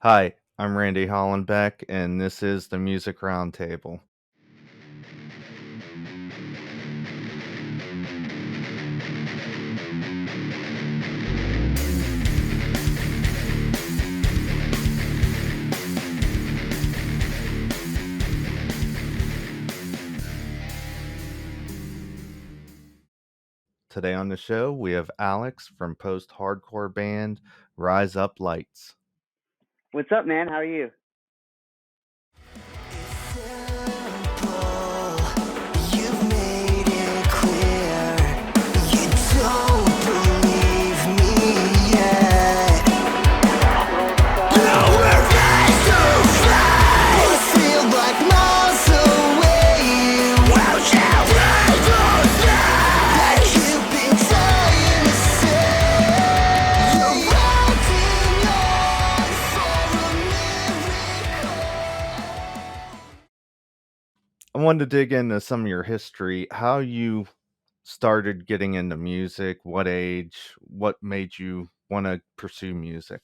Hi, I'm Randy Hollenbeck, and this is the Music Roundtable. Today on the show, we have Alex from post-hardcore band Rise Up Lights. What's up, man? How are you? I wanted to dig into some of your history, how you started getting into music, what age, what made you want to pursue music.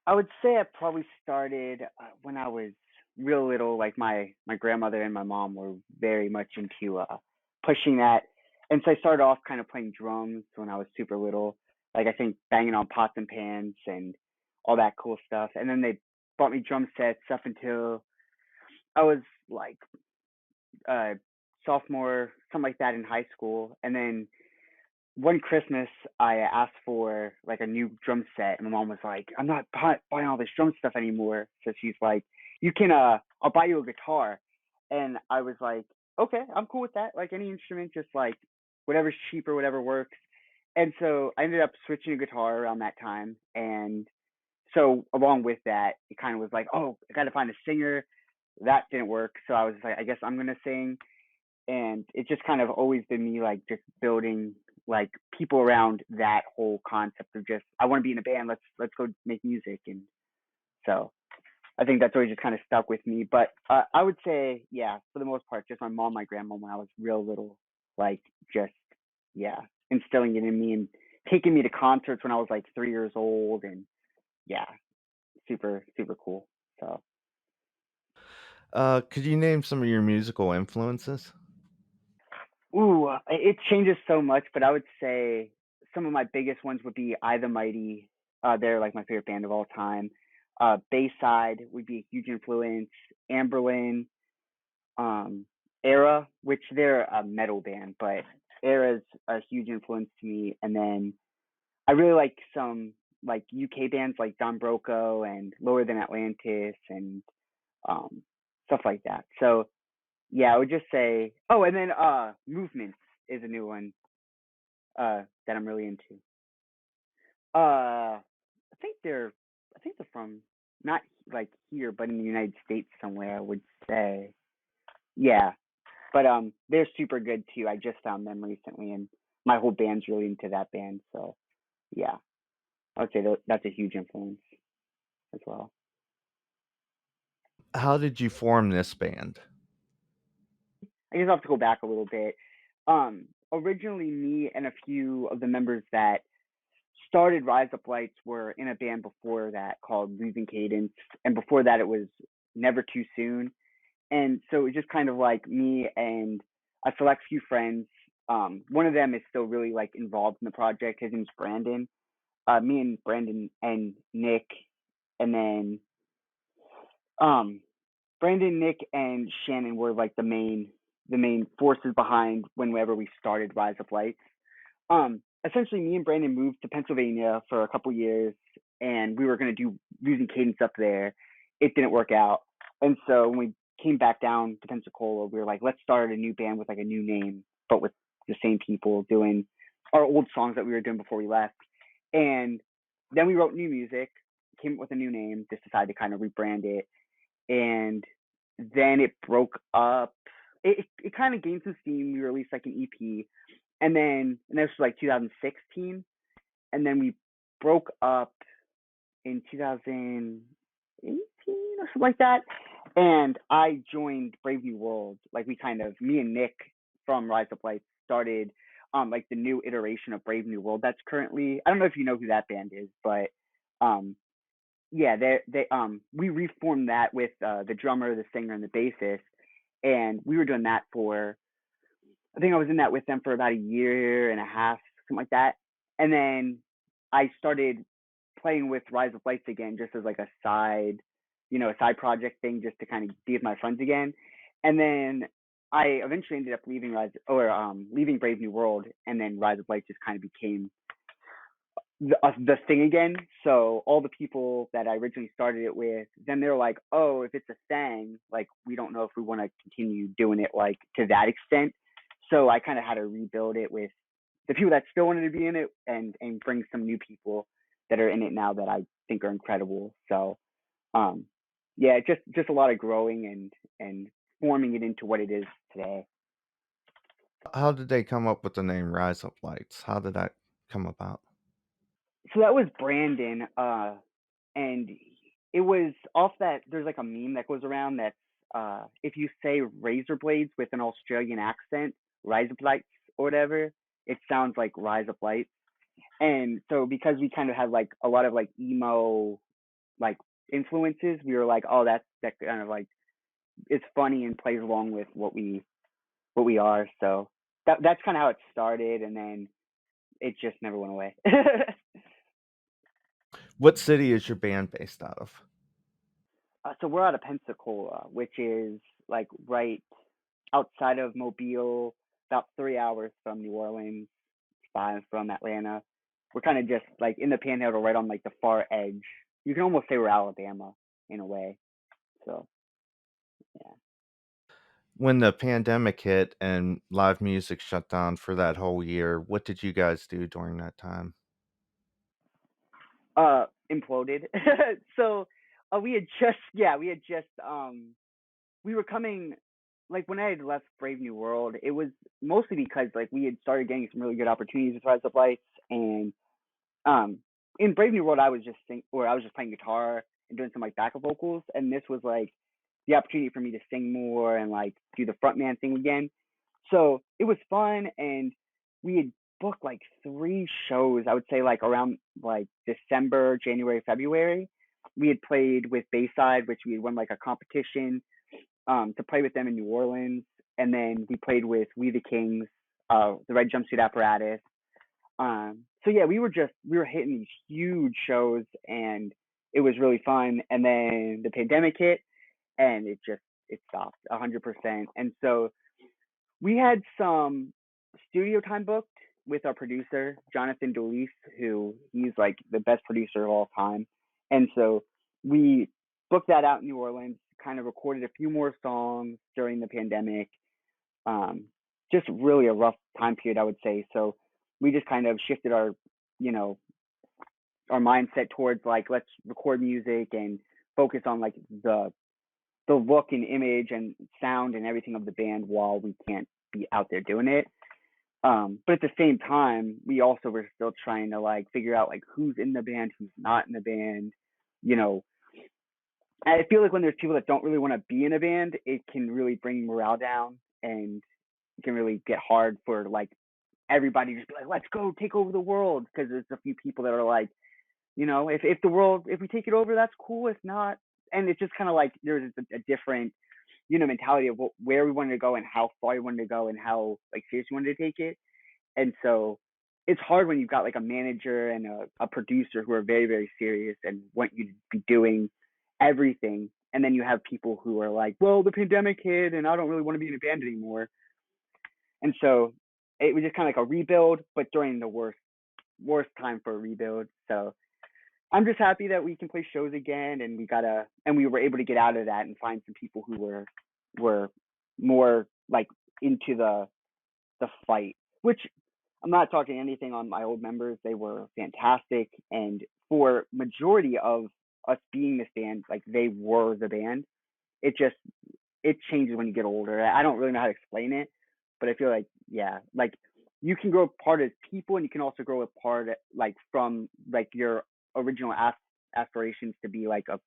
I would say I probably started when I was real little. Like my grandmother and my mom were very much into pushing that, and so I started off kind of playing drums when I was super little. Like I think banging on pots and pans and all that cool stuff. And then they bought me drum sets up until I was like uh sophomore, something like that in high school. And then one Christmas, I asked for like a new drum set, and my mom was like, "I'm not buying all this drum stuff anymore." So she's like, "You can, I'll buy you a guitar." And I was like, "Okay, I'm cool with that. Like any instrument, just like whatever's cheap or whatever works." And so I ended up switching to guitar around that time, and so along with that, it kind of was like, "Oh, I got to find a singer." That didn't work, so I was like, "I guess I'm gonna sing." And it's just kind of always been me like just building like people around that whole concept of just I want to be in a band, let's go make music. And so I think that's always just kind of stuck with me. But I would say, yeah, for the most part, just my mom, my grandma when I was real little, like just yeah, instilling it in me and taking me to concerts when I was like 3 years old. And yeah, super cool. So Could you name some of your musical influences? ooh, it changes so much, but I would say some of my biggest ones would be I the Mighty. They're like my favorite band of all time. Bayside would be a huge influence. Amberlin, um, Era, which they're a metal band, but Era's a huge influence to me. And then I really like some like UK bands like Don Broco and Lower Than Atlantis and um, stuff like that. So yeah, I would just say. Oh, and then Movements is a new one that I'm really into. I think they're from not like here, but in the United States somewhere. I would say. Yeah, but they're super good too. I just found them recently, and my whole band's really into that band. So yeah, I would say that's a huge influence as well. How did you form this band? I guess I'll have to go back a little bit. Originally, me and a few of the members that started Rise Up Lights were in a band before that called Losing Cadence, and before that it was Never Too Soon. And so it just kind of like me and a select few friends. One of them is still really like involved in the project. His name's Brandon. Me and Brandon and Nick, and then um, Brandon, Nick, and Shannon were like the main forces behind whenever we started Rise Up Lights. Essentially, me and Brandon moved to Pennsylvania for a couple years, and we were going to do Losing Cadence up there. It didn't work out, and so when we came back down to Pensacola, we were like, let's start a new band with like a new name, but with the same people doing our old songs that we were doing before we left. And then we wrote new music, came up with a new name, just decided to kind of rebrand it, and then it broke up. It kind of gained some steam. We released like an EP, and this was like 2016, and then we broke up in 2018 or something like that. And I joined Brave New World. Like we kind of me and Nick from Rise Up Lights started like the new iteration of Brave New World that's currently I don't know if you know who that band is, but um yeah, they we reformed that with the drummer, the singer, and the bassist, and we were doing that for, I think I was in that with them for about a year and a half, something like that. And then I started playing with Rise of Lights again, just as like a side, a side project thing, just to kind of be with my friends again. And then I eventually ended up leaving leaving Brave New World, and then Rise of Lights just kind of became the thing again. So all the people that I originally started it with, then they're like, oh, if it's a thing, like we don't know if we want to continue doing it like to that extent. So I kind of had to rebuild it with the people that still wanted to be in it, and bring some new people that are in it now that I think are incredible. So um yeah, just a lot of growing and forming it into what it is today. How did they come up with the name Rise Up Lights? How did that come about? So that was Brandon, and it was off that there's like a meme that goes around that if you say razor blades with an Australian accent, rise up lights or whatever, it sounds like rise up lights. And so because we kind of had like a lot of like emo like influences, we were like, oh, that kind of like it's funny and plays along with what we are. So that's kind of how it started, and then it just never went away. What city is your band based out of? So we're out of Pensacola, which is like right outside of Mobile, about 3 hours from New Orleans, 5 from Atlanta. We're kind of just like in the Panhandle, right on like the far edge. You can almost say we're Alabama in a way. So yeah. When the pandemic hit and live music shut down for that whole year, what did you guys do during that time? Imploded. So we were coming, like when I had left Brave New World, it was mostly because like we had started getting some really good opportunities with Rise Up Lights, and um in Brave New World I was just playing guitar and doing some like backup vocals, and this was like the opportunity for me to sing more and like do the frontman thing again. So it was fun, and we had booked like 3 shows, I would say like around like December, January, February. We had played with Bayside, which we had won like a competition to play with them in New Orleans, and then we played with We the Kings, the Red Jumpsuit Apparatus. So yeah, we were hitting these huge shows, and it was really fun. And then the pandemic hit, and it stopped 100%. And so we had some studio time booked with our producer Jonathan Dolis, who he's like the best producer of all time. And so we booked that out in New Orleans, kind of recorded a few more songs during the pandemic. um, just really a rough time period, I would say. So we just kind of shifted you know, our mindset towards like let's record music and focus on like the look and image and sound and everything of the band while we can't be out there doing it. But at the same time, we also were still trying to like figure out like who's in the band, who's not in the band. You know, I feel like when there's people that don't really want to be in a band, it can really bring morale down, and it can really get hard for like everybody to just be like, let's go take over the world. Because there's a few people that are like, if we take it over, that's cool. If not, and it's just kind of like there's a different, mentality of where we wanted to go and how far we wanted to go and how like serious we wanted to take it. And so it's hard when you've got like a manager and a producer who are very, very serious and want you to be doing everything. And then you have people who are like, well, the pandemic hit and I don't really want to be in a band anymore. And so it was just kind of like a rebuild, but during the worst time for a rebuild. So I'm just happy that we can play shows again, and we were able to get out of that and find some people who were more like into the fight. Which I'm not talking anything on my old members; they were fantastic, and for majority of us being this band, like they were the band. It just it changes when you get older. I don't really know how to explain it, but I feel like yeah, like you can grow apart as people, and you can also grow apart like from like your original aspirations to be like a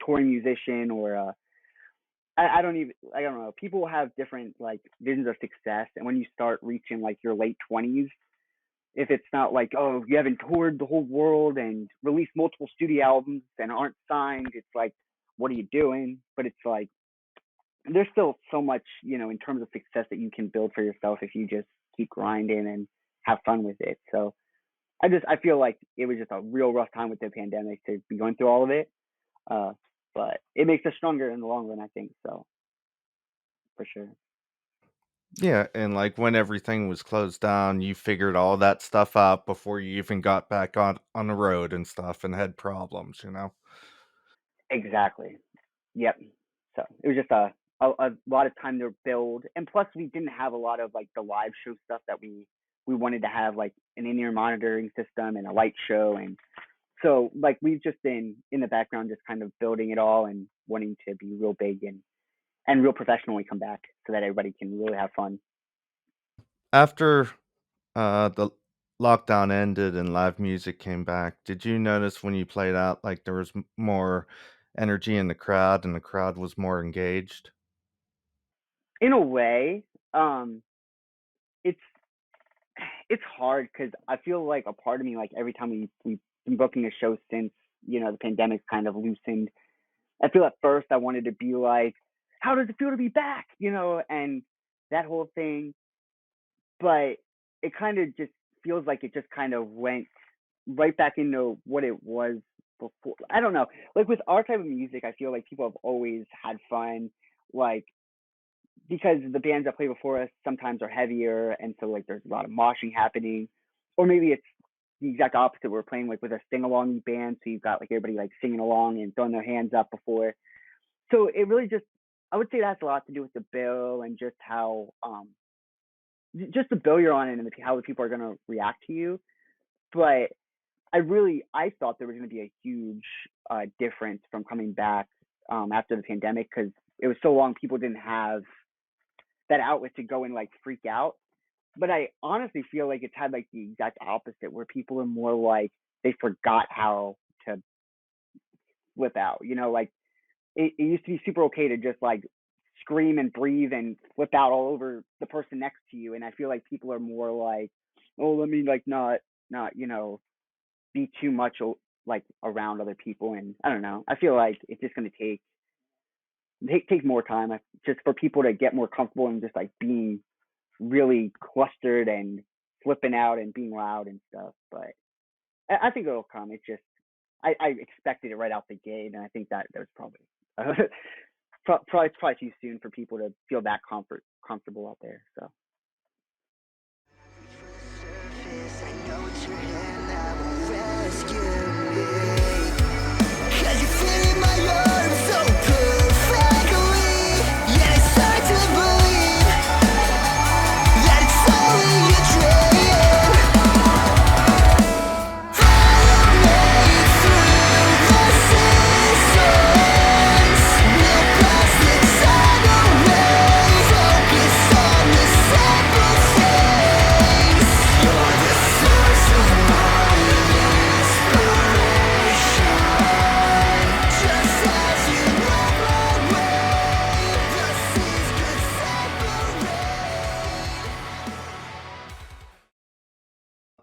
touring musician or I don't know. People have different like visions of success, and when you start reaching like your late 20s, If it's not like, oh, you haven't toured the whole world and released multiple studio albums and aren't signed, it's like, what are you doing? But it's like, there's still so much, in terms of success that you can build for yourself if you just keep grinding and have fun with it. So I feel like it was just a real rough time with the pandemic to be going through all of it. Uh, but it makes us stronger in the long run, I think. So for sure. Yeah, and, like, when everything was closed down, you figured all that stuff out before you even got back on the road and stuff and had problems, you know? Exactly. Yep. So it was just a lot of time to build, and plus we didn't have a lot of like the live show stuff that we wanted to have, like an in-ear monitoring system and a light show, and so like we've just been in the background just kind of building it all and wanting to be real big and real professional when we come back so that everybody can really have fun. After, the lockdown ended and live music came back, did you notice when you played out, like, there was m more energy in the crowd and the crowd was more engaged? In a way, it's it's hard because I feel like a part of me, like every time we've been booking a show since the pandemic kind of loosened, I feel at first I wanted to be like, how does it feel to be back? And that whole thing. But it kind of just feels like it just kind of went right back into what it was before. I don't know. Like with our type of music, I feel like people have always had fun. Like because the bands that play before us sometimes are heavier, and so like there's a lot of moshing happening, or maybe it's the exact opposite. We're playing like with a sing along band, so you've got like everybody like singing along and throwing their hands up before. So it really just, I would say that has a lot to do with the bill and just how just the bill you're on and how the people are going to react to you. But I thought there was going to be a huge difference from coming back after the pandemic because it was so long people didn't have that outlet to go and like freak out. But I honestly feel like it's had like the exact opposite, where people are more like they forgot how to flip out. Like it used to be super okay to just like scream and breathe and flip out all over the person next to you. And I feel like people are more like, oh, let me like not be too much like around other people. And I don't know. I feel like it's just going to take more time just for people to get more comfortable and just like being really clustered and flipping out and being loud and stuff. But I think it'll come. It's just I expected it right out the gate, and I think that there's probably probably too soon for people to feel that comfortable out there. So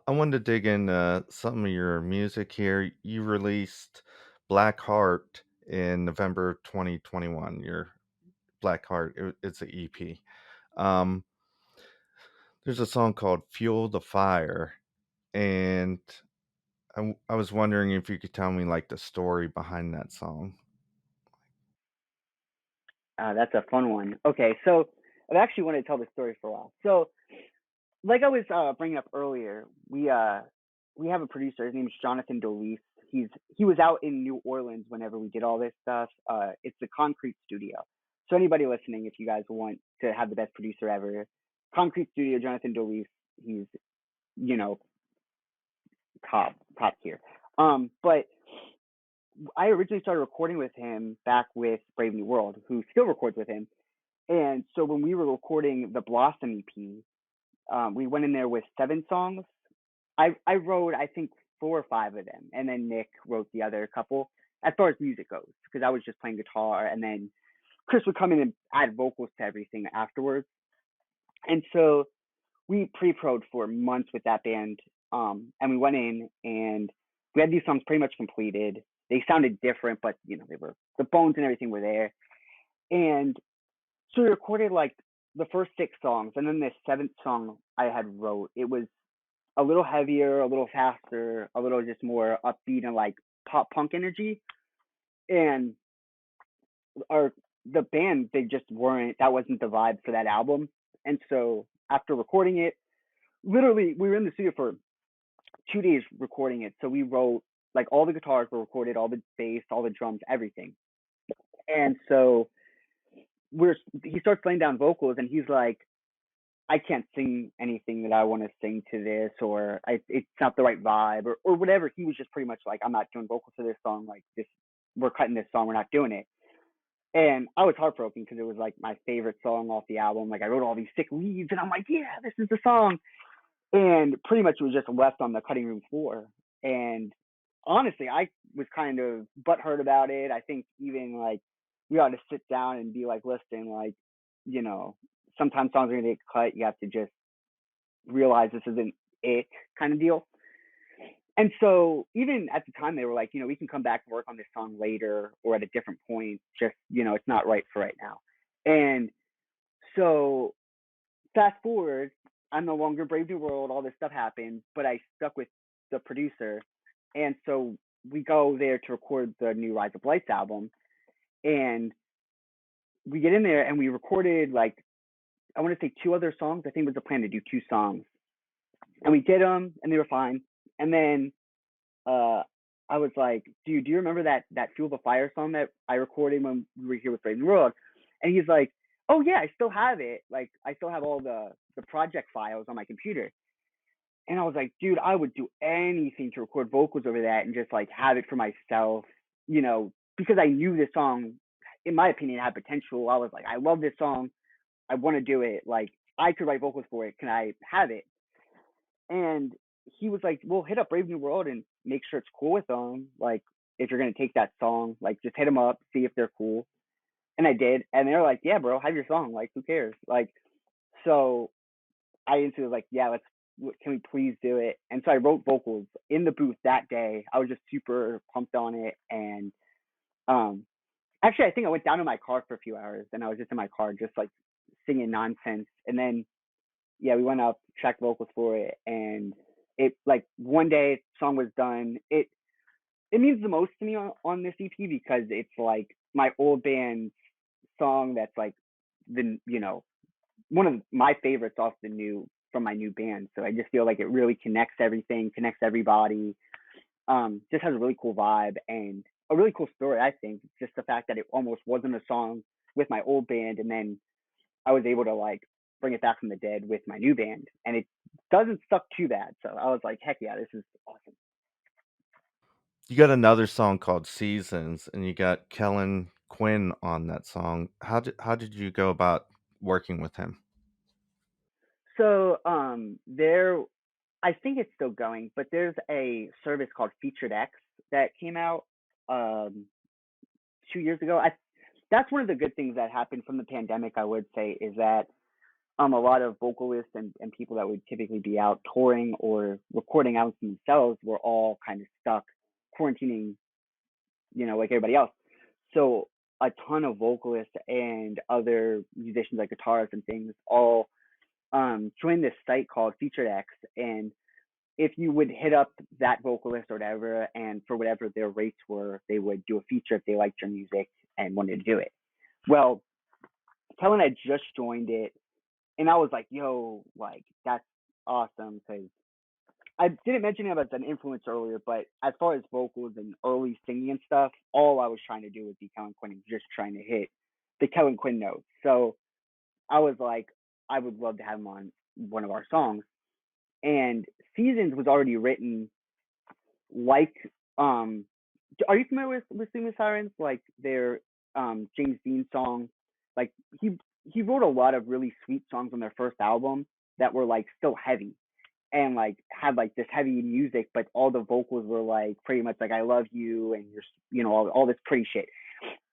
I wanted to dig into some of your music here. You released Black Heart in November 2021. Your Black Heart, it's an EP. Um, there's a song called Fuel the Fire, and I was wondering if you could tell me like the story behind that song. that's a fun one. Okay, so I've actually wanted to tell this story for a while. So like I was bringing up earlier, we have a producer. His name is Jonathan Dolis. He was out in New Orleans whenever we did all this stuff. It's the Concrete Studio. So anybody listening, if you guys want to have the best producer ever, Concrete Studio, Jonathan Dolis. He's you know top tier. But I originally started recording with him back with Brave New World, who still records with him. And so when we were recording the Blossom EP, we went in there with 7 songs. I wrote I think 4 or 5 of them, and then Nick wrote the other couple as far as music goes, because I was just playing guitar, and then Chris would come in and add vocals to everything afterwards. And so we pre-proed for months with that band, And we went in and we had these songs pretty much completed. They sounded different, but they were the bones and everything were there. And so we recorded like the first six songs, and then the seventh song I had wrote. It was a little heavier, a little faster, a little just more upbeat and like pop punk energy. And our the band, they just weren't, that wasn't the vibe for that album. And so after recording it, literally we were in the studio for 2 days recording it. So we wrote, like, all the guitars were recorded, all the bass, all the drums, everything. And so he starts laying down vocals, and he's like, I can't sing anything that I want to sing to this, or it's not the right vibe, or whatever. He was just pretty much like, I'm not doing vocals to this song. Like, this, we're cutting this song. We're not doing it. And I was heartbroken because it was like my favorite song off the album. Like, I wrote all these sick leads, and I'm like, yeah, this is the song. And pretty much it was just left on the cutting room floor. And honestly, I was kind of butthurt about it. I think even like we ought to sit down and be like, listen, like, you know, sometimes songs are gonna get cut. You have to just realize this isn't it, kind of deal. And so even at the time, they were like, we can come back and work on this song later or at a different point. Just, it's not right for right now. And so fast forward, I'm no longer Brave New World. All this stuff happened, but I stuck with the producer. And so we go there to record the new Rise of Lights album. And we get in there and we recorded, like, I want to say two other songs. I think it was the plan to do two songs. And we did them and they were fine. And then uh, I was like, dude, do you remember that Fuel the Fire song that I recorded when we were here with Brave New World? And he's like, oh yeah, I still have it. Like, I still have all the project files on my computer. And I was like, dude, I would do anything to record vocals over that and just like have it for myself, because I knew this song, in my opinion, had potential. I was like, I love this song. I want to do it. Like, I could write vocals for it. Can I have it? And he was like, well, hit up Brave New World and make sure it's cool with them. Like, if you're going to take that song, like, just hit them up, see if they're cool. And I did. And they're like, yeah, bro, have your song. Like, who cares? Like, so I instantly was like, yeah, can we please do it? And so I wrote vocals in the booth that day. I was just super pumped on it. And um, actually, I think I went down to my car for a few hours, and I was just in my car, just like singing nonsense. And then, yeah, we went up, tracked vocals for it, and it, like, one day song was done. It means the most to me on this EP because it's like my old band song that's like the one of my favorites off the new from my new band. So I just feel like it really connects everything, connects everybody. Just has a really cool vibe and a really cool story. I think it's just the fact that it almost wasn't a song with my old band, and then I was able to like bring it back from the dead with my new band, and it doesn't suck too bad. So I was like, heck yeah, this is awesome. You got another song called Seasons, and you got Kellin Quinn on that song. How did you go about working with him? So there, I think it's still going, but there's a service called Featured X that came out um 2 years ago. That's one of the good things that happened from the pandemic. I would say is that a lot of vocalists and people that would typically be out touring or recording albums themselves were all kind of stuck quarantining, like everybody else. So a ton of vocalists and other musicians like guitarists and things all joined this site called Featured X. And if you would hit up that vocalist or whatever, and for whatever their rates were, they would do a feature if they liked your music and wanted to do it. Well, Kellen had just joined it, and I was like, yo, like, that's awesome, because I didn't mention him as an influence earlier, but as far as vocals and early singing and stuff, all I was trying to do was be Kellin Quinn and just trying to hit the Kellin Quinn notes. So I was like, I would love to have him on one of our songs. And Seasons was already written like, um are you familiar with Sing the Sirens? Like their James Dean song. Like he wrote a lot of really sweet songs on their first album that were like still heavy and like had like this heavy music, but all the vocals were like pretty much like I love you and you're all this pretty shit.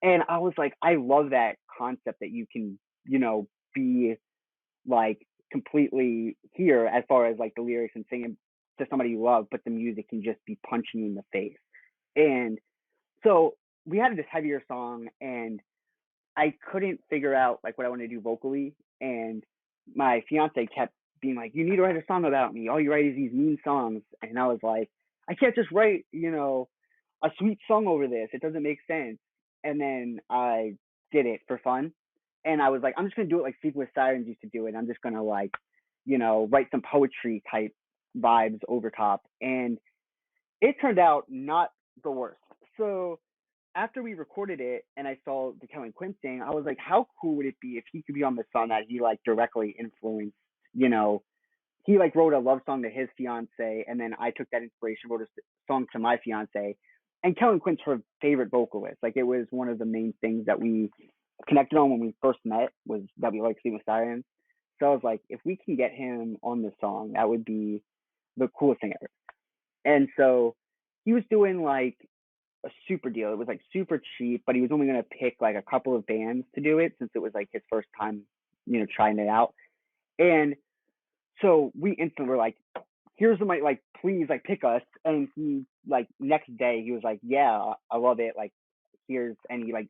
And I was like, I love that concept that you can, be like completely here as far as like the lyrics and singing to somebody you love, but the music can just be punching you in the face. And so we had this heavier song, and I couldn't figure out like what I wanted to do vocally, and my fiance kept being like, "You need to write a song about me. All you write is these mean songs," and I was like, "I can't just write, a sweet song over this. It doesn't make sense." And then I did it for fun, and I was like, "I'm just gonna do it like Sleeping with Sirens used to do it. I'm just gonna like, write some poetry type vibes over top," and it turned out not the worst. So after we recorded it and I saw the Kellin Quinn thing, I was like, how cool would it be if he could be on the song that he like directly influenced? You know, he like wrote a love song to his fiance, and then I took that inspiration, wrote a song to my fiance. And Kellin Quinn's her favorite vocalist. Like it was one of the main things that we connected on when we first met was that we like Sleeping with Sirens. So I was like, if we can get him on this song, that would be the coolest thing ever. And so he was doing like a super deal. It was like super cheap, but he was only gonna pick like a couple of bands to do it since it was like his first time, trying it out. And so we instantly were like, "Here's the money, like please, like pick us." And he like next day he was like, "Yeah, I love it. Like here's," and he like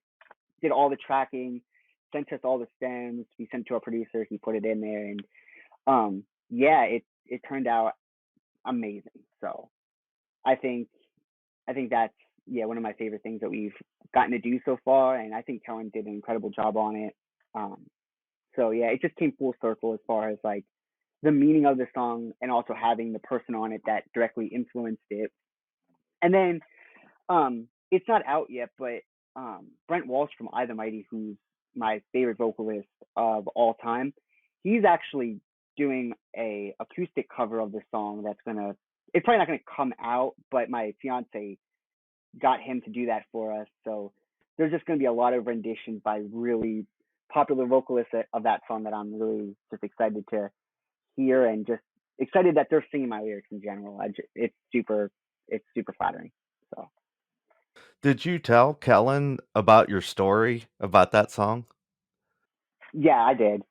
did all the tracking, sent us all the stems. We sent it to our producer. He put it in there, and yeah, it turned out amazing. So I think I think that's yeah one of my favorite things that we've gotten to do so far, and I think Kellen did an incredible job on it. Um, so yeah, it just came full circle as far as like the meaning of the song and also having the person on it that directly influenced it. And then it's not out yet, but Brent Walsh from I the Mighty, who's my favorite vocalist of all time, he's actually doing a acoustic cover of the song that's gonna. It's probably not gonna come out, but my fiance got him to do that for us. So there's just going to be a lot of renditions by really popular vocalists of that song that I'm really just excited to hear and just excited that they're singing my lyrics in general. It's super flattering. So Did you tell Kellen about your story about that song? yeah, I did.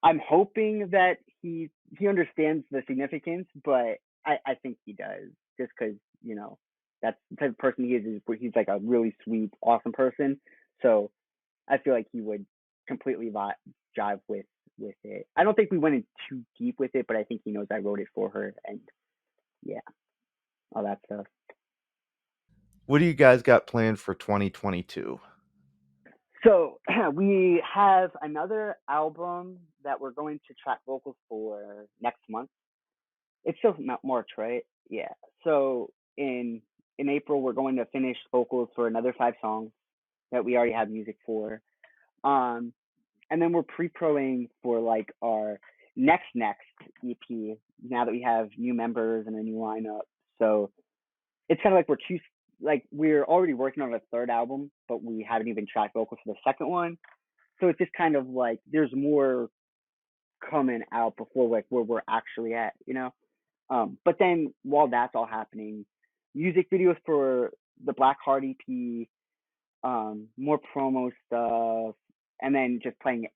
I'm hoping that he understands the significance, but I think he does just because that's the type of person he is. He's like a really sweet, awesome person. So I feel like he would completely jive with it. I don't think we went in too deep with it, but I think he knows I wrote it for her, and yeah, all that stuff. What do you guys got planned for 2022? So we have another album that we're going to track vocals for next month. It's still not March, right? Yeah. So in April we're going to finish vocals for another 5 songs that we already have music for. Um, and then we're pre-proing for like our next EP now that we have new members and a new lineup. So it's kind of like we're already working on a third album, but we haven't even tracked vocals for the second one. So it's just kind of like there's more coming out before like where we're actually at. But then while that's all happening, music videos for the Black Heart EP, more promo stuff, and then just playing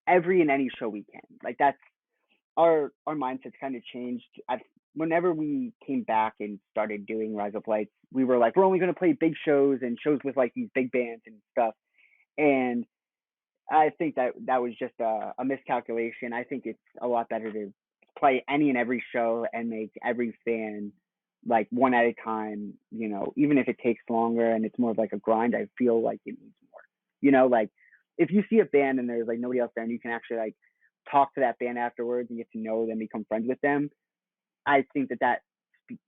every and any show we can. Like that's our mindset's kind of changed. Whenever we came back and started doing Rise Up Lights, we were like, we're only going to play big shows and shows with like these big bands and stuff. And I think that was just a miscalculation. I think it's a lot better to play any and every show and make every fan like one at a time. Even if it takes longer and it's more of like a grind, I feel like it needs more. Like if you see a band and there's like nobody else there and you can actually like talk to that band afterwards and get to know them, become friends with them, I think that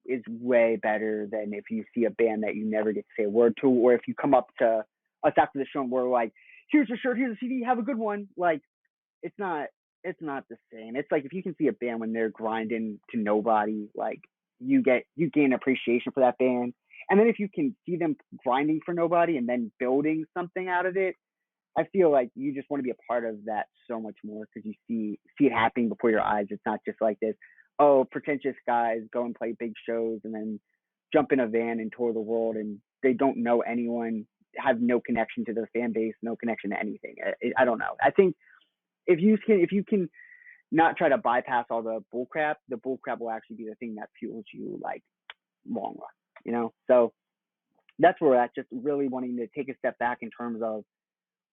is way better than if you see a band that you never get to say a word to, or if you come up to us after the show and we're like, "Here's your shirt, here's a CD, have a good one." Like it's not it's not the same. It's like if you can see a band when they're grinding to nobody, like you gain appreciation for that band. And then if you can see them grinding for nobody and then building something out of it, I feel like you just want to be a part of that so much more because you see it happening before your eyes. It's not just like this, oh, pretentious guys go and play big shows and then jump in a van and tour the world and they don't know anyone, have no connection to their fan base, no connection to anything. I don't know. I think if you can not try to bypass all the bull crap. The bull crap will actually be the thing that fuels you like long run, you know? So that's where we're at, just really wanting to take a step back in terms of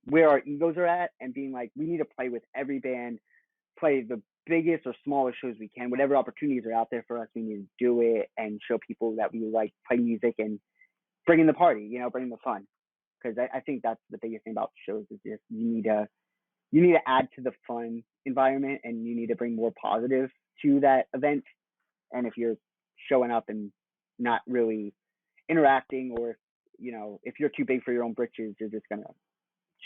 where our egos are at and being like, we need to play with every band, play the biggest or smallest shows we can. Whatever opportunities are out there for us, we need to do it and show people that we like play music and bring in the party, you know, bring the fun. Because I think that's the biggest thing about shows is just you need to add to the fun environment and you need to bring more positive to that event. And if you're showing up and not really interacting, or you know, if you're too big for your own britches, you're just gonna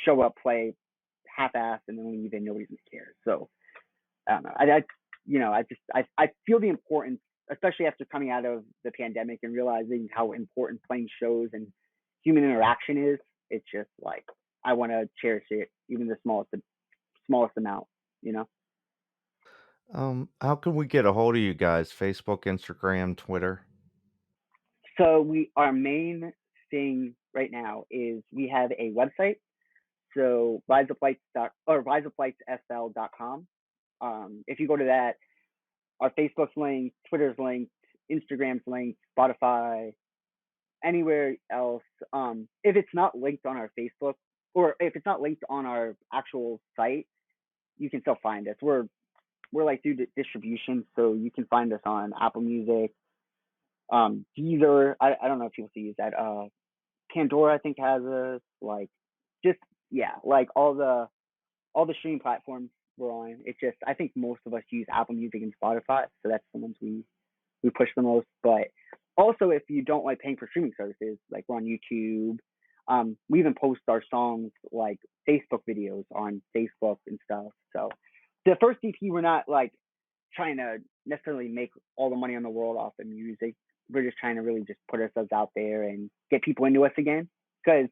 show up, play half-assed, and then leave, and nobody's gonna care. So I don't know. I feel the importance, especially after coming out of the pandemic and realizing how important playing shows and human interaction is. It's just like I want to cherish it, even the smallest amount. You know. How can we get a hold of you guys? Facebook, Instagram, Twitter? So our main thing right now is we have a website. So riseuplightsfl.com. If you go to that, our Facebook's linked, Twitter's linked, Instagram's linked, Spotify, anywhere else. If it's not linked on our Facebook, or if it's not linked on our actual site, you can still find us. We're like through distribution, so you can find us on Apple Music, Deezer. I don't know if people still use that. Pandora, I think, has us. Like, just yeah, like all the streaming platforms we're on. It's just I think most of us use Apple Music and Spotify, so that's the ones we push the most. But also, if you don't like paying for streaming services, like we're on YouTube. We even post our songs like Facebook videos on Facebook and stuff. So the first EP, we're not like trying to necessarily make all the money in the world off of music. We're just trying to really just put ourselves out there and get people into us again. Because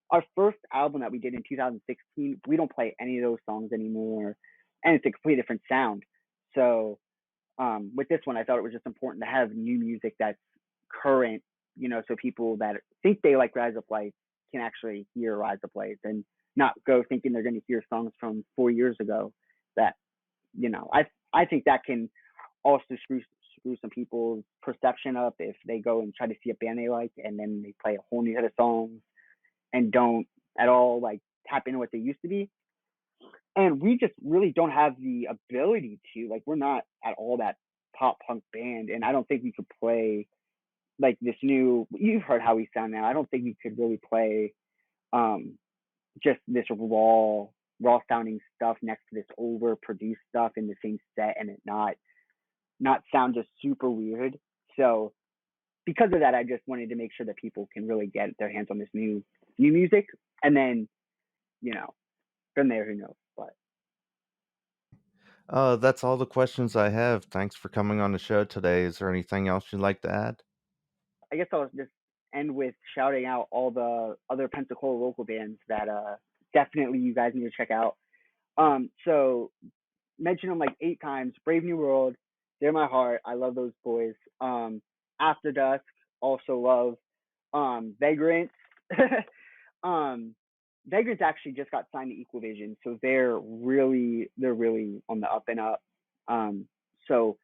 our first album that we did in 2016, we don't play any of those songs anymore, and it's a completely different sound. So with this one, I thought it was just important to have new music that's current, you know, so people that think they like Rise Up Lights can actually hear Rise Up Lights and not go thinking they're going to hear songs from 4 years ago. That you know, I think that can also screw some people's perception up if they go and try to see a band they like and then they play a whole new set of songs and don't at all like tap into what they used to be. And we just really don't have the ability to. Like, we're not at all that pop punk band, and I don't think we could play like this new. You've heard how we sound now. I don't think we could really play um just this raw sounding stuff next to this overproduced stuff in the same set and it not sound just super weird. So because of that, I just wanted to make sure that people can really get their hands on this new music, and then you know from there, who knows? But That's all the questions I have. Thanks for coming on the show today. Is there anything else you'd like to add? I guess I'll just end with shouting out all the other Pensacola local bands that definitely you guys need to check out. So mention them like 8 times. Brave New World, they're my heart. I love those boys. After Dusk, also love. Vagrant. um, Vagrant actually just got signed to Equal Vision, so they're really on the up and up. So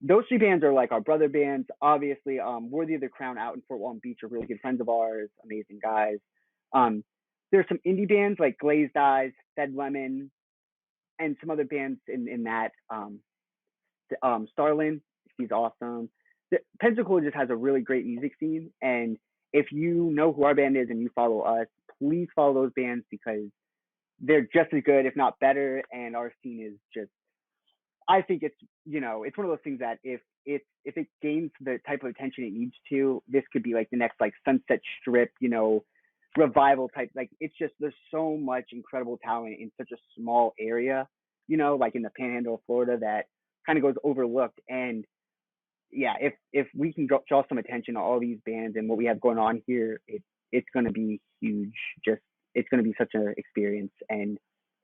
those 3 bands are like our brother bands. Obviously, Worthy of the Crown out in Fort Walton Beach are really good friends of ours, amazing guys. Um, there's some indie bands like Glazed Eyes, Fed Lemon, and some other bands in that. Starlin, he's awesome. Pensacola just has a really great music scene, and if you know who our band is and you follow us, please follow those bands because they're just as good, if not better. And our scene is just I think it's one of those things that if it gains the type of attention it needs to, this could be like the next like Sunset Strip, revival type. Like it's just there's so much incredible talent in such a small area, like in the Panhandle of Florida that kind of goes overlooked. And yeah, if we can draw some attention to all these bands and what we have going on here, it's going to be huge. Just it's going to be such an experience. And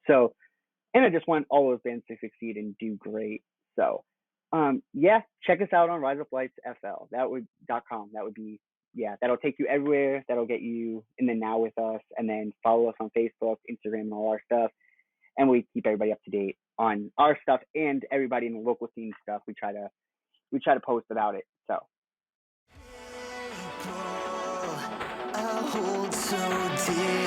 I just want all those bands to succeed and do great. So, yeah, check us out on Rise Up Lights FL. .com. That would be yeah. That'll take you everywhere. That'll get you in the now with us, and then follow us on Facebook, Instagram, and all our stuff. And we keep everybody up to date on our stuff and everybody in the local scene stuff. We try to post about it. So I hold so dear.